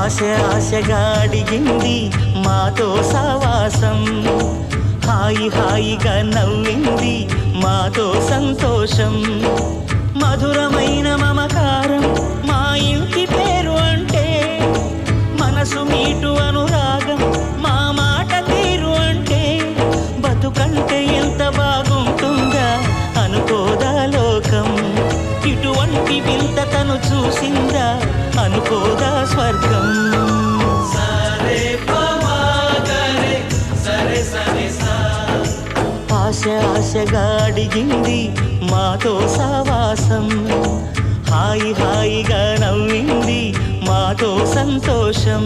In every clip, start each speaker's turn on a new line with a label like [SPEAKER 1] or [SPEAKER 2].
[SPEAKER 1] ఆశగా అడిగింది మాతో సావాసం, హాయిగా నవ్వింది మాతో సంతోషం. మధురమైన మమకారం మా ఇంటి పేరు అంటే, మనసు మీటు అనురాగం మా మాట తీరు అంటే, బతుకంటే ఎంత బాగుంటుందా అనుకోదా లోకం. ఇటువంటి వింత తను చూసిందా అనుకోదా స్వర్గం. ఆశగా అడిగింది మాతో సావాసం, హాయిగా నవ్వింది మాతో సంతోషం.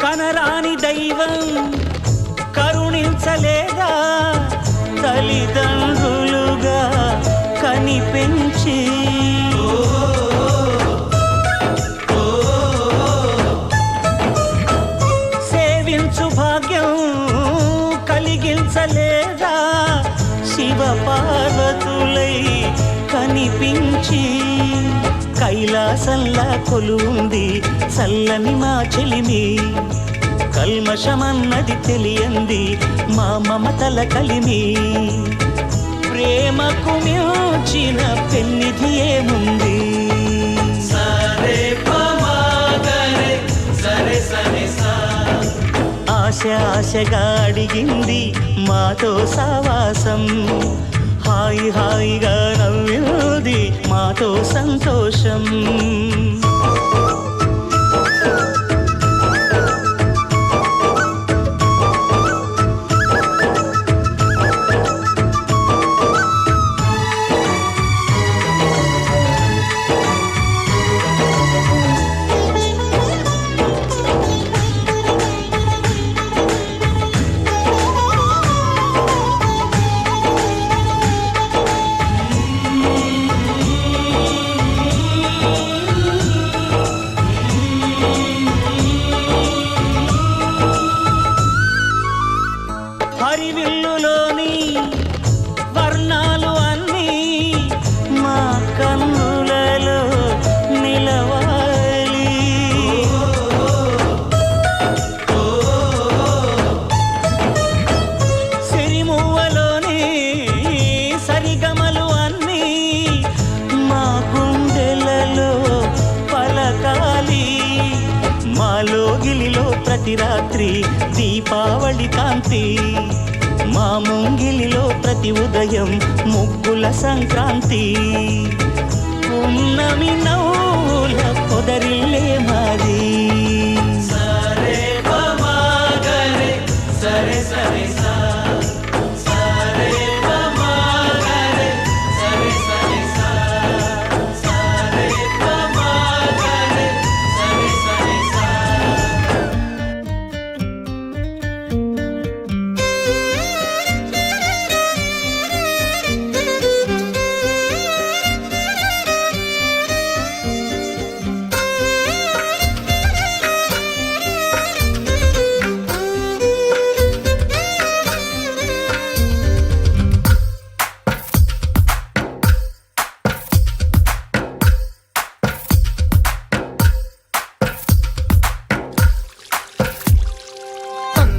[SPEAKER 1] కనరాని దైవం కరుణించలేదా తల్లిదండ్రులుగా కనిపించి, సేవించు భాగ్యం కలిగించలేదా శివ పార్వతులై కనిపించి. కైలాసంలా కొలువుంది చల్లని మా చెలిమి, కల్మషమన్నది తెలియంది మా మమతల కలిమి. ప్రేమకు మించిన పెన్నిధి ఏముంది. ఆశగా అడిగింది మాతో సావాసం, హాయిగా నవ్వింది మాతో సంతోషం. హరివిల్లులోని వర్ణాలు అన్నీ మా కన్నులలో నిలవాలి. సిరిమువ్వలోని సరిగమలు అన్నీ మా గుండెలలో పలకాలి. మాలోగిలిలో ప్రతి రాత్రి దీపావళి కాంతి, మా ముంగిలిలో ప్రతి ఉదయం ముగ్గుల సంక్రాంతి. పున్నమి నవ్వుల పొదరిల్లే మాది.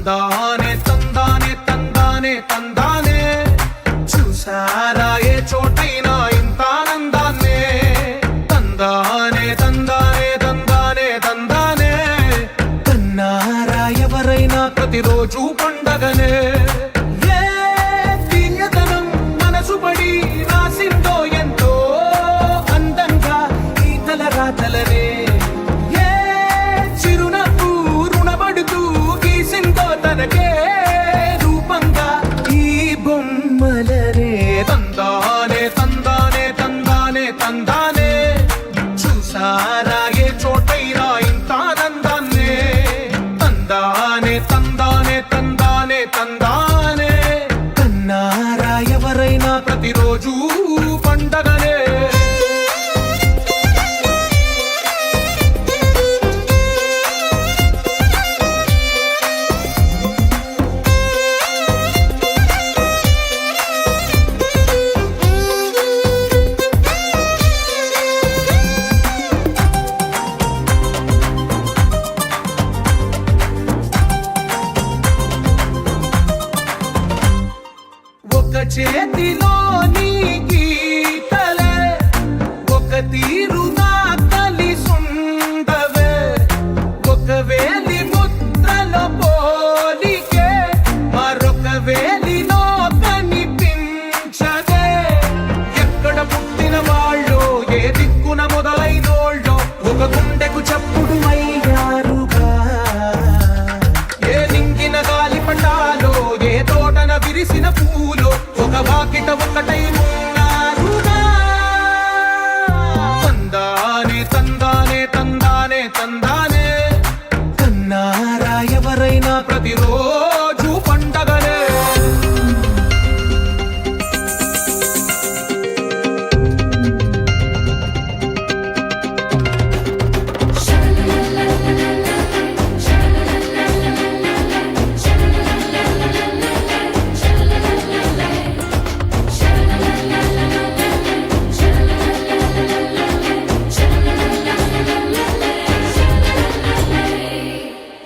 [SPEAKER 2] తందానే తందానే తందానే తందానే, చూసారా ఏ చోటైనా ఇంత ఆనందాన్నే. తందానే తందానే తందానే తందానే, కన్నారా ఎవరైనా ప్రతిరోజు పండగనే. ఏ తీయదనం మనసు పడి రాసిందో ఎంతో అందంగా ఈ తలరాతలనే. తనకే రూపంగా ఈ బొమ్మలనే. తందానే తందానే తందానే తందానే, చూసారా ఏ చోటైనా ఇంత ఆనందాన్నే. తందానే తందానే తందానే తందానే కన్నారా ఎవరైనా ప్రతిరోజు పండగనే ఒక చేతిలో నీ గీతలే ఒక తీరుగా కలిసుండవే ఒక వేలి ముద్రల పోలికే మరొక వేలిలో కనిపించదే ఎక్కడ పుట్టిన వాళ్ళో ఏ దిక్కున మొదలైనోళ్ళో ఒక గుండెకు చప్పుడు అయ్యారుగా ఏ నింగిన గాలి పటాలో ఏ తోటన విరిసిన పూలో ఒక వాకిట ఒకటై ఉన్నారుగా తందానే తందానే తందానే తందానే కన్నారా ఎవరైనా ప్రతిరోజు పండగనే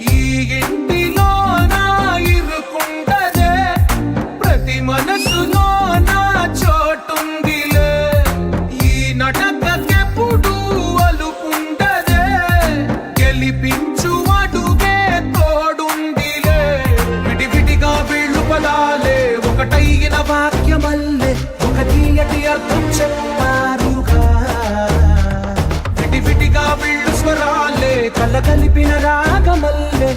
[SPEAKER 2] ఈ ఇంటిలో నా ఇరుకుండదే ప్రతి మనసులో నా చోటుందిలే ఈ నటకెప్పుడు అలుపుండదే గెలిపించు అడుగే తోడుందిలే విడివిడిగా వీళ్ళు పదాలే ఒకటైన వాక్యమల్లే ఒక తీయటి అర్థం చెప్పారుగా విడివిడిగా వీళ్ళు స్వరాలే కలగలిపిన రాగమల్లే